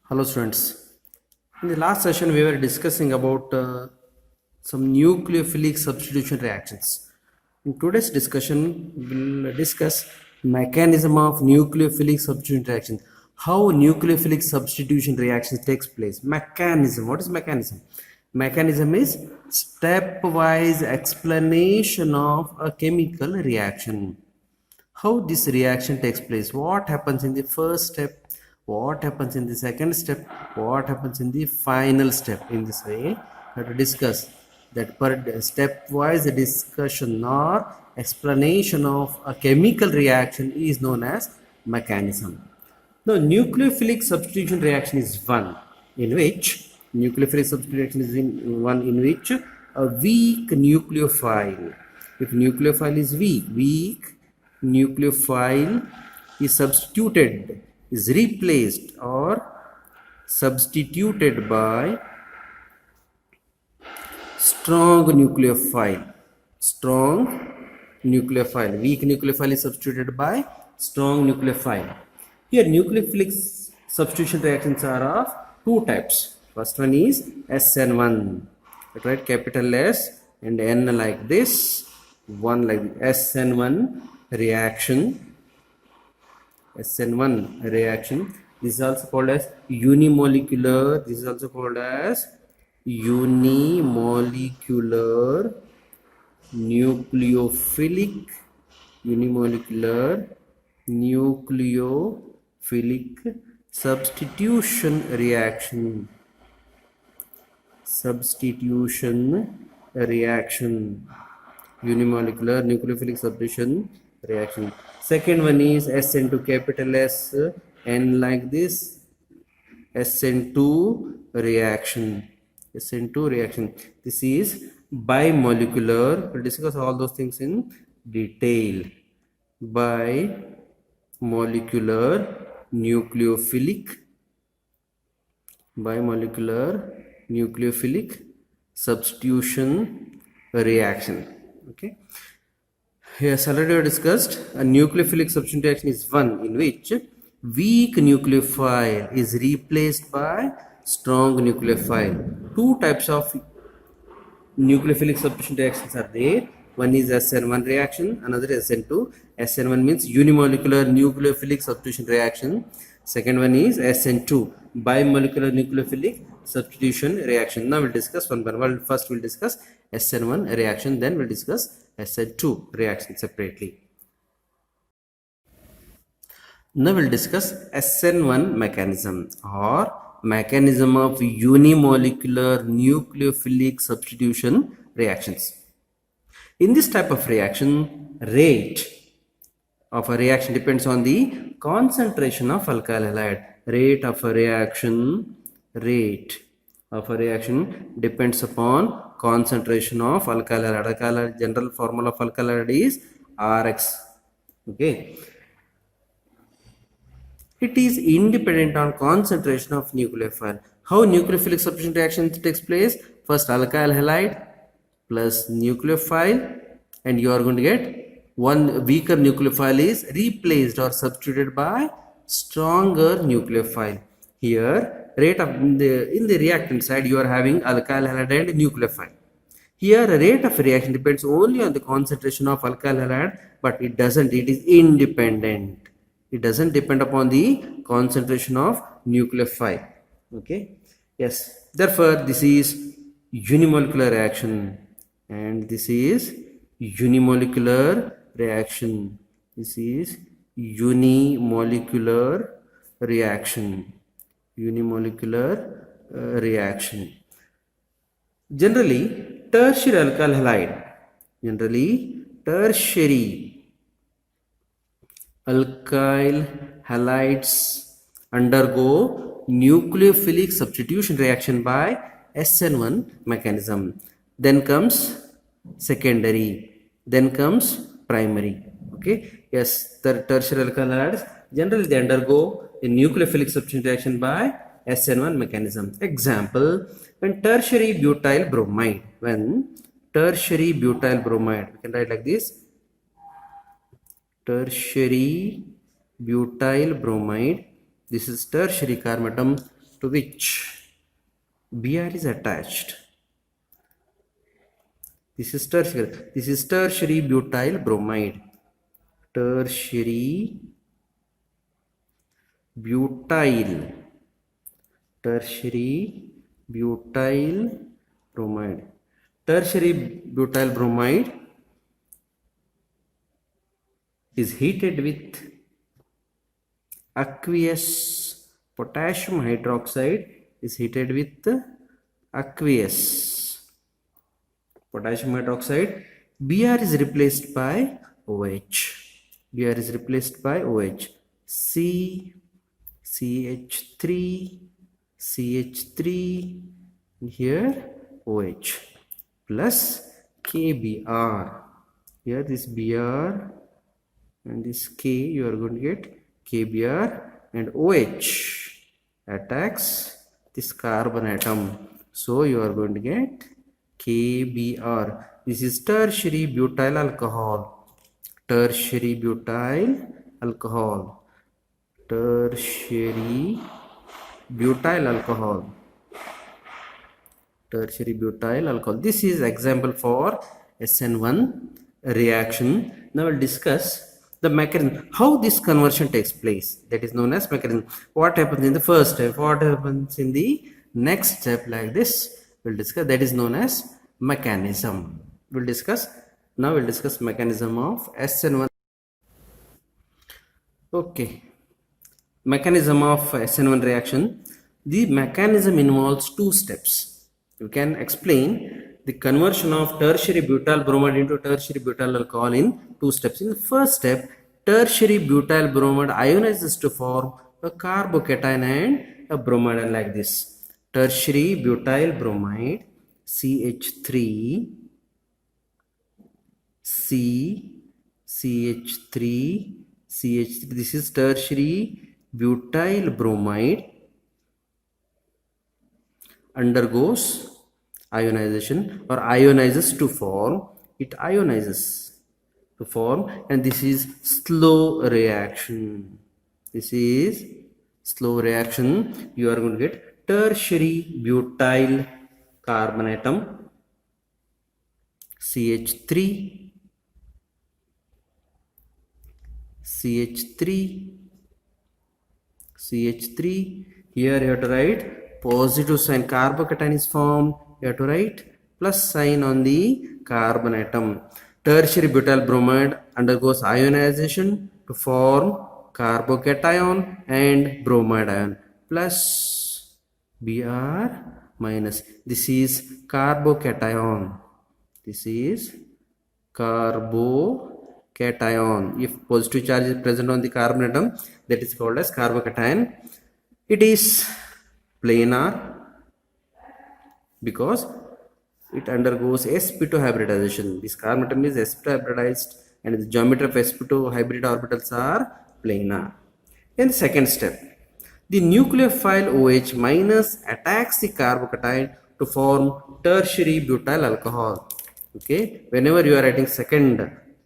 Hello students. In the last session we were discussing about some nucleophilic substitution reactions. In today's discussion we'll discuss mechanism of nucleophilic substitution reaction. How nucleophilic substitution reaction takes place. Mechanism. What is mechanism? Mechanism is stepwise explanation of a chemical reaction. How this reaction takes place, what happens in the first step, what happens in the second step, what happens in the final step. In this way we have to discuss that per stepwise discussion or explanation of a chemical reaction is known as mechanism. Now nucleophilic substitution reaction is one in which nucleophilic substitution is in which a weak nucleophile, if nucleophile is weak nucleophile is substituted, is replaced or substituted by strong nucleophile. Weak nucleophile is substituted by strong nucleophile. Here nucleophilic substitution reactions are of two types. First one is SN1, right, capital S and N like this, one like SN1 reaction. SN1 reaction, this is also called as unimolecular, this is also called as unimolecular nucleophilic substitution reaction. Unimolecular nucleophilic substitution reaction. Second one is SN2, capital S, N like this, SN2 reaction. This is bimolecular. We'll discuss all those things in detail. Bimolecular nucleophilic substitution reaction. Okay. Yes, already we discussed a nucleophilic substitution reaction is one in which weak nucleophile is replaced by strong nucleophile. Two types of nucleophilic substitution reactions are there. One is SN1 reaction, another is SN2. SN1 means unimolecular nucleophilic substitution reaction. Second one is SN2, bimolecular nucleophilic substitution reaction. Now we'll discuss one by one. First we'll discuss SN1 reaction, then we'll discuss SN2 reaction separately. Now we'll discuss SN1 mechanism or mechanism of unimolecular nucleophilic substitution reactions. In this type of reaction, rate of a reaction depends on the concentration of alkyl halide. Rate of a reaction depends upon concentration of alkyl halide. General formula of alkyl halide is Rx. Okay. It is independent on concentration of nucleophile. How nucleophilic substitution reaction takes place? First alkyl halide plus nucleophile, and you are going to get one weaker nucleophile is replaced or substituted by stronger nucleophile. Here rate of in the reactant side you are having alkyl halide and nucleophile. Here rate of reaction depends only on the concentration of alkyl halide, but it is independent. It doesn't depend upon the concentration of nucleophile. Okay. Yes. Therefore, this is unimolecular reaction, and this is unimolecular reaction. This is unimolecular reaction. Generally, tertiary alkyl halide. Alkyl halides undergo nucleophilic substitution reaction by SN1 mechanism. Then comes secondary, then comes primary. Okay. Yes, the tertiary alkyl halides generally they undergo a nucleophilic substitution reaction by SN1 mechanism. Example, when tertiary butyl bromide, we can write like this: tertiary butyl bromide. This is tertiary carbon atom. to which Br is attached. This is tertiary. This is tertiary butyl bromide. Tertiary butyl. Tertiary butyl bromide. Tertiary butyl bromide is heated with aqueous potassium hydroxide is heated with aqueous potassium hydroxide. Br is replaced by OH. Br is replaced by OH. C, CH3, CH3, here OH plus KBr. Here this Br and this K, you are going to get KBr, and OH attacks this carbon atom. So you are going to get KBr. This is tertiary butyl alcohol. Tertiary butyl alcohol. Tertiary butyl alcohol. Tertiary butyl alcohol. This is example for SN1 reaction. Now we'll discuss the mechanism, how this conversion takes place. That is known as mechanism. What happens in the first step, what happens in the next step, like this we'll discuss. That is known as mechanism. We'll discuss mechanism of SN1. Okay, mechanism of SN1 reaction. The mechanism involves two steps. You can explain the conversion of tertiary butyl bromide into tertiary butyl alcohol in two steps. In the first step, tertiary butyl bromide ionizes to form a carbocation and a bromide, like this. Tertiary butyl bromide CH3, CH3, CH3. This is tertiary butyl bromide undergoes ionization or ionizes to form. It ionizes to form, and this is slow reaction. This is slow reaction. You are going to get tertiary butyl carbon atom CH3, CH3, CH3. Here you have to write positive sign. Carbocation is formed. You have to write plus sign on the carbon atom. Tertiary butyl bromide undergoes ionization to form carbocation and bromide ion, plus Br minus. This is carbocation. This is carbocation. If positive charge is present on the carbon atom, that is called as carbocation. It is planar because it undergoes sp2 hybridization. This carbon atom is sp2 hybridized, and the geometry of sp2 hybrid orbitals are planar. In the second step, the nucleophile OH minus attacks the carbocation to form tertiary butyl alcohol. Okay, whenever you are writing second,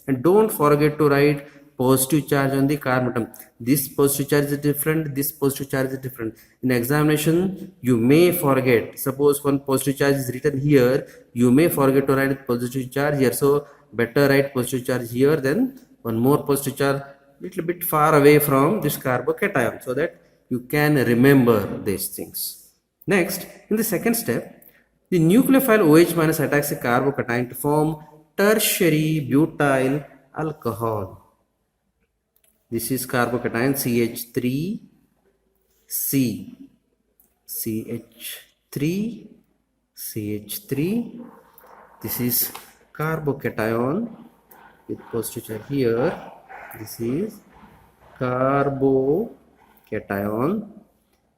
and don't forget to write positive charge on the carbon atom. This positive charge is different, this positive charge is different. In examination, you may forget. Suppose one positive charge is written here, you may forget to write positive charge here. So better write positive charge here than one more positive charge little bit far away from this carbocation, so that you can remember these things. Next, in the second step, the nucleophile OH minus attacks the carbocation to form tertiary butyl alcohol. This is carbocation CH3, CH3, CH3. This is carbocation with positive charge here. This is carbocation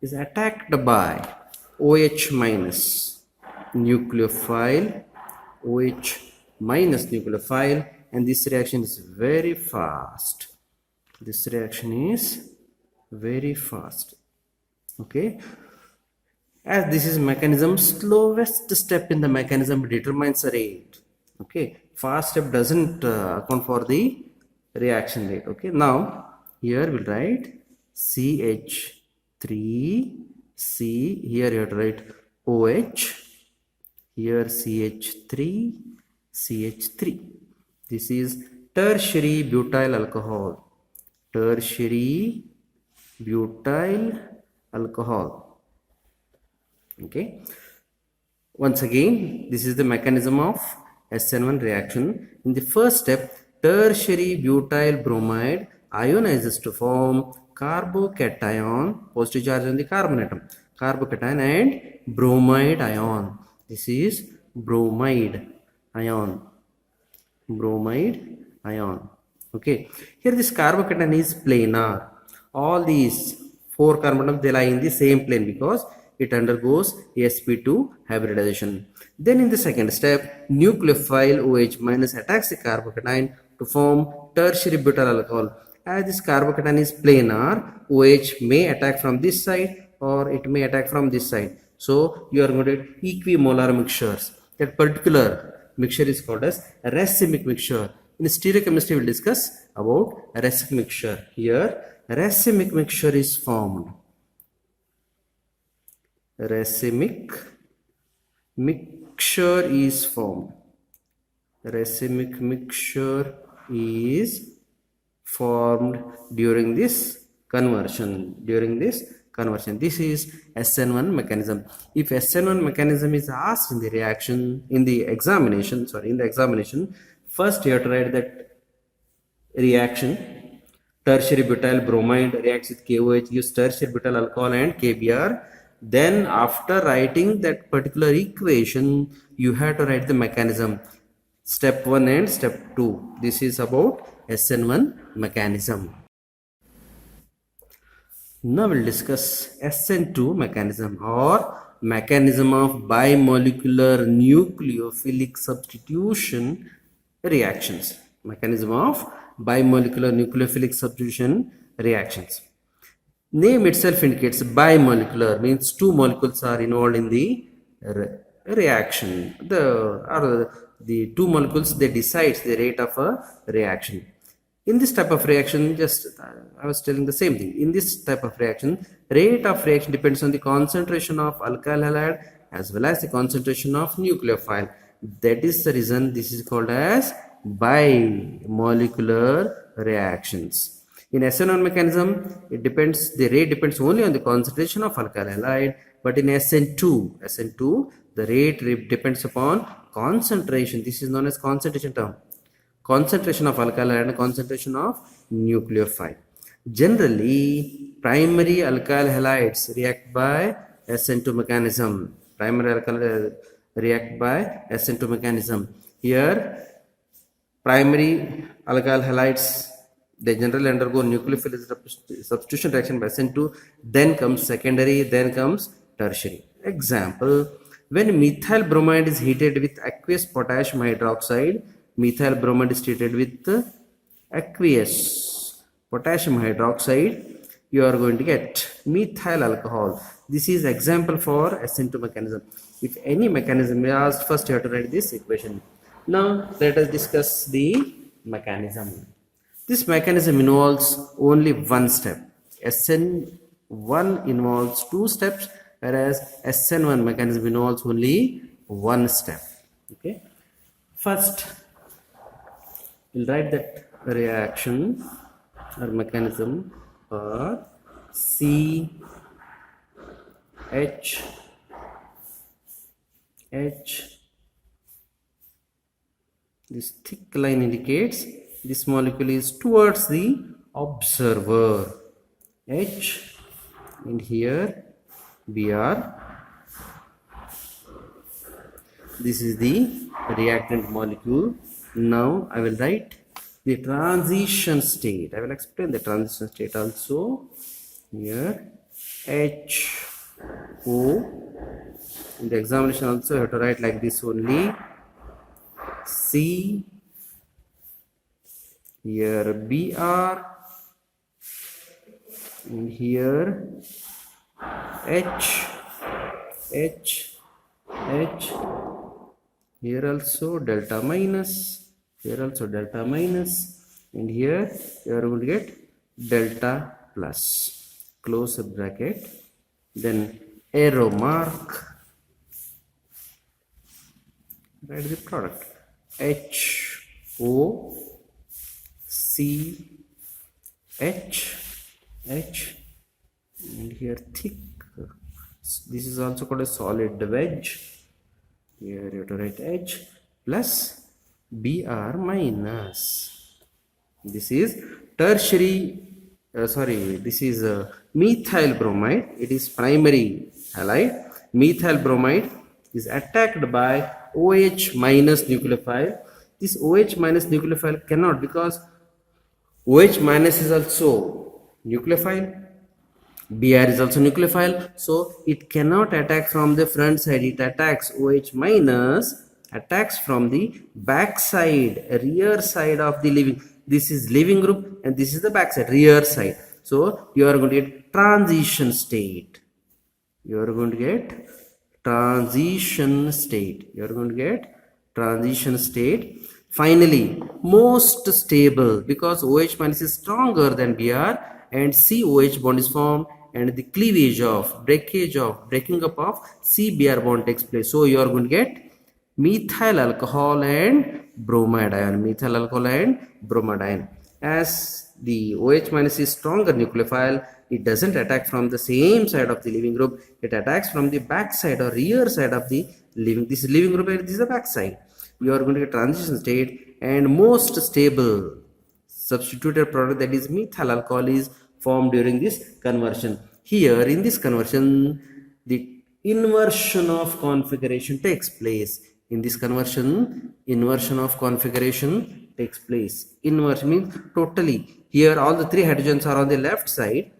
is attacked by OH minus nucleophile, OH minus nucleophile, and this reaction is very fast. This reaction is very fast. Okay, as this is mechanism, slowest step in the mechanism determines the rate. Okay, fast step doesn't account for the reaction rate. Okay, now here we'll write CH3, C. Here you have to write OH. Here CH3, CH3. This is tertiary butyl alcohol. Tertiary butyl alcohol. Okay. Once again, this is the mechanism of SN1 reaction. In the first step, tertiary butyl bromide ionizes to form carbocation, positive charge on the carbon atom, carbocation and bromide ion. This is bromide ion. Bromide ion. Okay. Here this carbocation is planar. All these four carbon atoms, they lie in the same plane because it undergoes sp2 hybridization. Then in the second step, nucleophile OH minus attacks the carbocation to form tertiary butyl alcohol. As this carbocation is planar, OH may attack from this side or it may attack from this side. So you are going to get equimolar mixtures. That particular mixture is called as racemic mixture. In stereochemistry, we will discuss about racemic mixture. Here, racemic mixture is formed. Racemic mixture is formed. Racemic mixture is formed during this conversion. This is SN1 mechanism. If SN1 mechanism is asked in the examination, first you have to write that reaction. Tertiary butyl bromide reacts with KOH, gives tertiary butyl alcohol and KBr. Then after writing that particular equation, you have to write the mechanism. Step 1 and step 2. This is about SN1 mechanism. Now we'll discuss SN2 mechanism or mechanism of bimolecular nucleophilic substitution reactions. Mechanism of bimolecular nucleophilic substitution reactions. Name itself indicates bimolecular, means two molecules are involved in the reaction. The two molecules, they decide the rate of a reaction. In this type of reaction, I was telling the same thing. In this type of reaction, rate of reaction depends on the concentration of alkyl halide as well as the concentration of nucleophile. That is the reason this is called as bimolecular reactions. In SN1 mechanism, the rate depends only on the concentration of alkyl halide, but in SN2, the rate depends upon concentration. This is known as concentration term. Concentration of alkyl halide and concentration of nucleophile. Generally, primary alkyl halides react by SN2 mechanism. Here, primary alkyl halides, they generally undergo nucleophilic substitution reaction by SN2, then comes secondary, then comes tertiary. Example, when methyl bromide is heated with aqueous potassium hydroxide, methyl bromide is treated with aqueous potassium hydroxide, you are going to get methyl alcohol. This is example for SN2 mechanism. If any mechanism is asked, first you have to write this equation. Now let us discuss the mechanism. This mechanism involves only one step. SN1 involves two steps, whereas SN1 mechanism involves only one step. Okay. First, we'll write that reaction or mechanism for CH this thick line indicates this molecule is towards the observer. H, and here Br. This is the reactant molecule. Now I will write the transition state. I will explain the transition state also. Here HO. In the examination also you have to write like this only. C, here Br, and here H, here also delta minus, and here you are going to get delta plus, close a bracket, then arrow mark, write the product HOCH, and here thick. This is also called a solid wedge. Here you have to write H plus Br minus. This is tertiary, this is methyl bromide. It is primary halide. Methyl bromide is attacked by OH minus nucleophile. This OH minus nucleophile cannot, because OH minus is also nucleophile, Br is also nucleophile, so it cannot attack from the front side. It attacks OH minus, attacks from the back side, rear side of the leaving. This is leaving group and this is the back side, rear side. So you are going to get transition state. You are going to get transition state. You are going to get transition state. Finally, most stable, because OH minus is stronger than Br and COH bond is formed, and the cleavage of, breaking up of CBr bond takes place. So you are going to get methyl alcohol and bromide ion. Methyl alcohol and bromide ion. As the OH minus is stronger nucleophile, it doesn't attack from the same side of the leaving group. It attacks from the back side or rear side of the leaving. This is leaving group and this is the back side. You are going to get transition state, and most stable substituted product, that is methyl alcohol, is formed during this conversion. Here in this conversion, the inversion of configuration takes place. In this conversion, inversion of configuration takes place. Inversion means totally. Here all the three hydrogens are on the left side.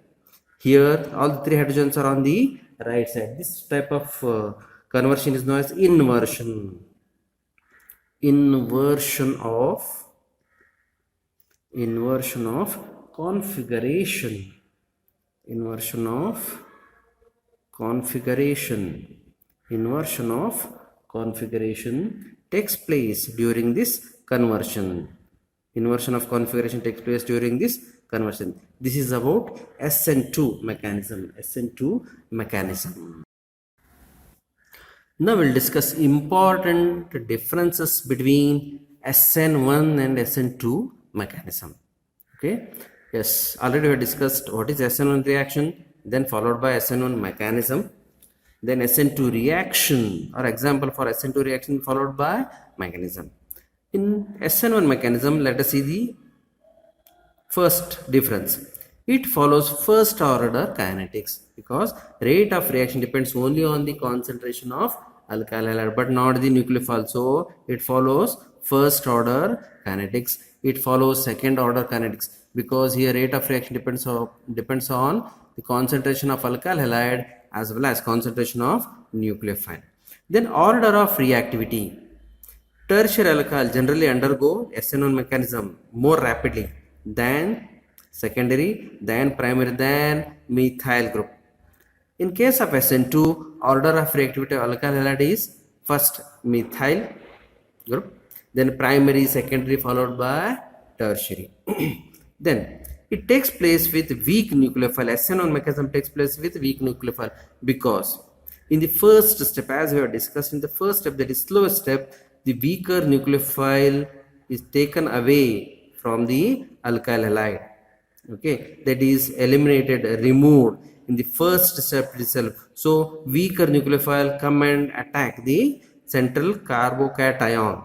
Here all the three hydrogens are on the right side. This type of conversion is known as inversion. Inversion of configuration. Inversion of configuration takes place during this conversion. Inversion of configuration takes place during this conversion. This is about SN2 mechanism. SN2 mechanism. Now we'll discuss important differences between SN1 and SN2 mechanism. Okay. Yes, already we have discussed what is SN1 reaction, then followed by SN1 mechanism, then SN2 reaction, or example for SN2 reaction followed by mechanism. In SN1 mechanism, let us see the first difference. It follows first order kinetics, because rate of reaction depends only on the concentration of alkyl halide but not the nucleophile. So it follows first order kinetics. It follows second order kinetics, because here rate of reaction depends on the concentration of alkyl halide as well as concentration of nucleophile. Then order of reactivity. Tertiary alkyl generally undergo SN1 mechanism more rapidly than secondary, than primary, than methyl group. In case of SN2, order of reactivity of alkyl halide is first methyl group, then primary, secondary, followed by tertiary. Then it takes place with weak nucleophile. SN1 mechanism takes place with weak nucleophile, because in the first step, as we have discussed in the first step, that is slowest step, the weaker nucleophile is taken away from the alkyl halide. Okay, that is eliminated, removed in the first step itself. So weaker nucleophile come and attack the central carbocation.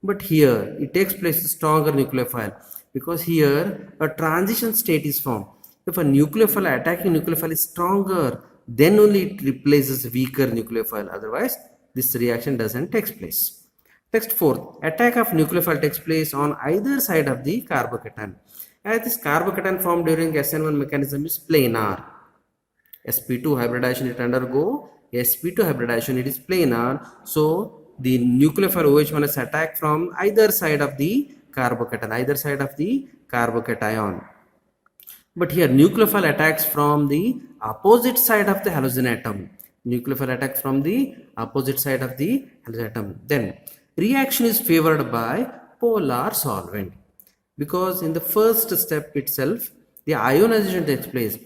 But here it takes place with stronger nucleophile, because here a transition state is formed. If a nucleophile, attacking nucleophile, is stronger, then only it replaces weaker nucleophile. Otherwise, this reaction doesn't take place. Next, fourth, attack of nucleophile takes place on either side of the carbocation. As this carbocation formed during SN1 mechanism is planar. sp2 hybridization it undergo sp2 hybridization, it is planar. So the nucleophile OH minus attack from either side of the carbocation, either side of the carbocation. But here nucleophile attacks from the opposite side of the halogen atom. Nucleophile attacks from the opposite side of the halogen atom. Then reaction is favored by polar solvent, because in the first step itself the ionization takes place.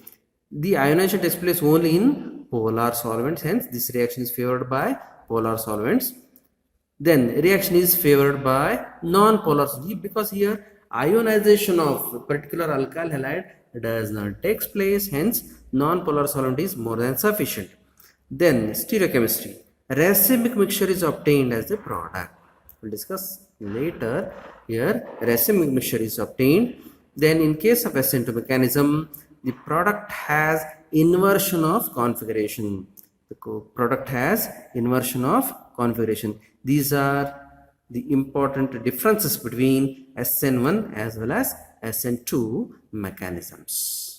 The ionization takes place only in polar solvents, hence this reaction is favored by polar solvents. Then reaction is favored by non-polar because here ionization of particular alkyl halide does not takes place, hence non-polar solvent is more than sufficient. Then stereochemistry, racemic mixture is obtained as a product. We'll discuss later. Here racemic mixture is obtained. Then in case of SN2 mechanism, the product has inversion of configuration. The product has inversion of configuration. These are the important differences between SN1 as well as SN2 mechanisms.